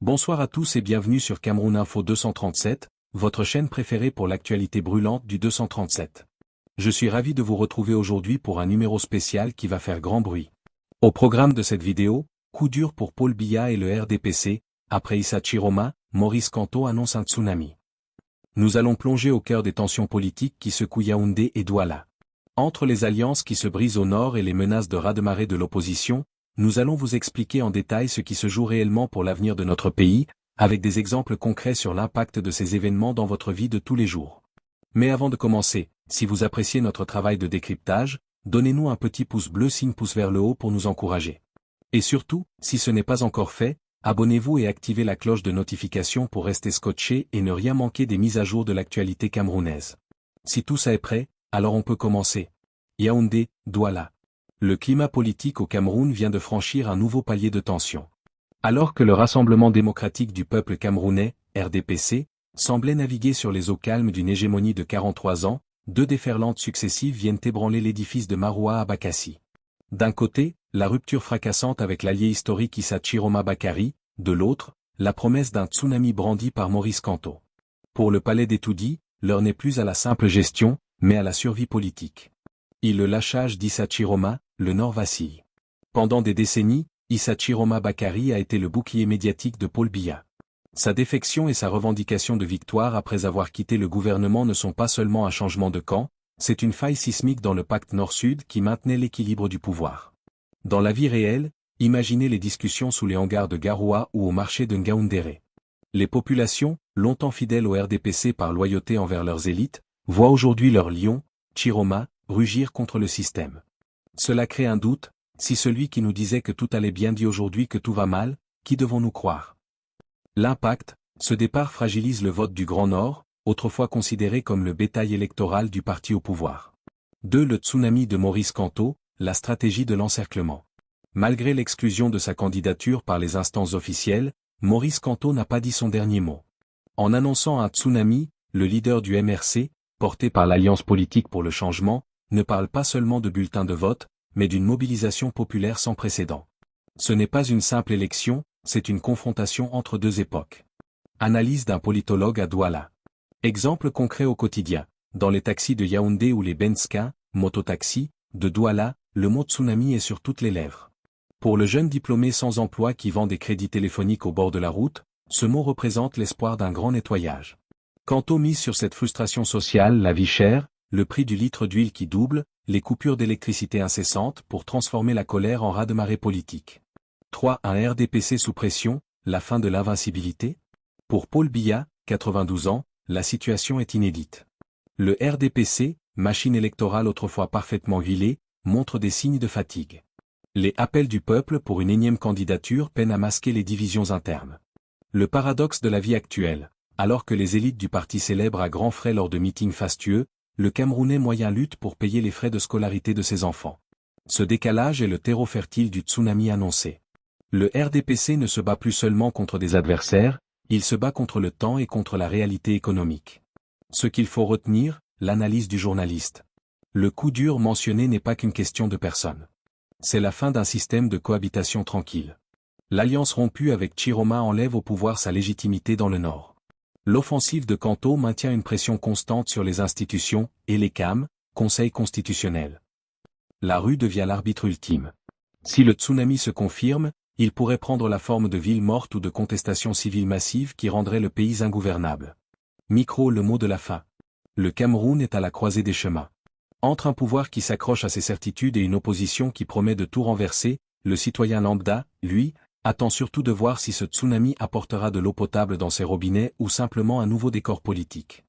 Bonsoir à tous et bienvenue sur Cameroun Info 237, votre chaîne préférée pour l'actualité brûlante du 237. Je suis ravi de vous retrouver aujourd'hui pour un numéro spécial qui va faire grand bruit. Au programme de cette vidéo, coup dur pour Paul Biya et le RDPC, après Issa Chiroma, Maurice Kamto annonce un tsunami. Nous allons plonger au cœur des tensions politiques qui secouent Yaoundé et Douala. Entre les alliances qui se brisent au nord et les menaces de raz-de-marée de l'opposition, nous allons vous expliquer en détail ce qui se joue réellement pour l'avenir de notre pays, avec des exemples concrets sur l'impact de ces événements dans votre vie de tous les jours. Mais avant de commencer, si vous appréciez notre travail de décryptage, donnez-nous un petit pouce bleu signe pouce vers le haut pour nous encourager. Et surtout, si ce n'est pas encore fait, abonnez-vous et activez la cloche de notification pour rester scotché et ne rien manquer des mises à jour de l'actualité camerounaise. Si tout ça est prêt, alors on peut commencer. Yaoundé, Douala. Le climat politique au Cameroun vient de franchir un nouveau palier de tension. Alors que le Rassemblement démocratique du peuple camerounais, RDPC, semblait naviguer sur les eaux calmes d'une hégémonie de 43 ans, deux déferlantes successives viennent ébranler l'édifice de Maroua à Bakassi. D'un côté, la rupture fracassante avec l'allié historique Issa Chiroma Bakary, de l'autre, la promesse d'un tsunami brandi par Maurice Kamto. Pour le palais d'Etoudi, l'heure n'est plus à la simple gestion, mais à la survie politique. Et le lâchage d'Issa Chiroma, le Nord vacille. Pendant des décennies, Issa Chiroma Bakary a été le bouclier médiatique de Paul Biya. Sa défection et sa revendication de victoire après avoir quitté le gouvernement ne sont pas seulement un changement de camp, c'est une faille sismique dans le pacte Nord-Sud qui maintenait l'équilibre du pouvoir. Dans la vie réelle, imaginez les discussions sous les hangars de Garoua ou au marché de Ngaoundéré. Les populations, longtemps fidèles au RDPC par loyauté envers leurs élites, voient aujourd'hui leur lion, Chiroma, rugir contre le système. Cela crée un doute, si celui qui nous disait que tout allait bien dit aujourd'hui que tout va mal, qui devons-nous croire? L'impact, ce départ fragilise le vote du Grand Nord, autrefois considéré comme le bétail électoral du parti au pouvoir. 2. Le tsunami de Maurice Kamto, la stratégie de l'encerclement. Malgré l'exclusion de sa candidature par les instances officielles, Maurice Kamto n'a pas dit son dernier mot. En annonçant un tsunami, le leader du MRC, porté par l'Alliance politique pour le changement, ne parle pas seulement de bulletins de vote, mais d'une mobilisation populaire sans précédent. Ce n'est pas une simple élection, c'est une confrontation entre deux époques. Analyse d'un politologue à Douala. Exemple concret au quotidien. Dans les taxis de Yaoundé ou les Benzka, mototaxis, de Douala, le mot tsunami est sur toutes les lèvres. Pour le jeune diplômé sans emploi qui vend des crédits téléphoniques au bord de la route, ce mot représente l'espoir d'un grand nettoyage. Kamto mise sur cette frustration sociale, la vie chère, le prix du litre d'huile qui double, les coupures d'électricité incessantes pour transformer la colère en raz-de-marée politique. 3. Un RDPC sous pression, la fin de l'invincibilité? Pour Paul Biya, 92 ans, la situation est inédite. Le RDPC, machine électorale autrefois parfaitement huilée, montre des signes de fatigue. Les appels du peuple pour une énième candidature peinent à masquer les divisions internes. Le paradoxe de la vie actuelle, alors que les élites du parti célèbrent à grands frais lors de meetings fastueux, le Camerounais moyen lutte pour payer les frais de scolarité de ses enfants. Ce décalage est le terreau fertile du tsunami annoncé. Le RDPC ne se bat plus seulement contre des adversaires, il se bat contre le temps et contre la réalité économique. Ce qu'il faut retenir, l'analyse du journaliste. Le coup dur mentionné n'est pas qu'une question de personnes. C'est la fin d'un système de cohabitation tranquille. L'alliance rompue avec Chiroma enlève au pouvoir sa légitimité dans le Nord. L'offensive de Kamto maintient une pression constante sur les institutions, et les CAM, Conseil constitutionnel. La rue devient l'arbitre ultime. Si le tsunami se confirme, il pourrait prendre la forme de ville morte ou de contestation civile massive qui rendrait le pays ingouvernable. Micro, le mot de la fin. Le Cameroun est à la croisée des chemins. Entre un pouvoir qui s'accroche à ses certitudes et une opposition qui promet de tout renverser, le citoyen lambda, lui, attend surtout de voir si ce tsunami apportera de l'eau potable dans ses robinets ou simplement un nouveau décor politique.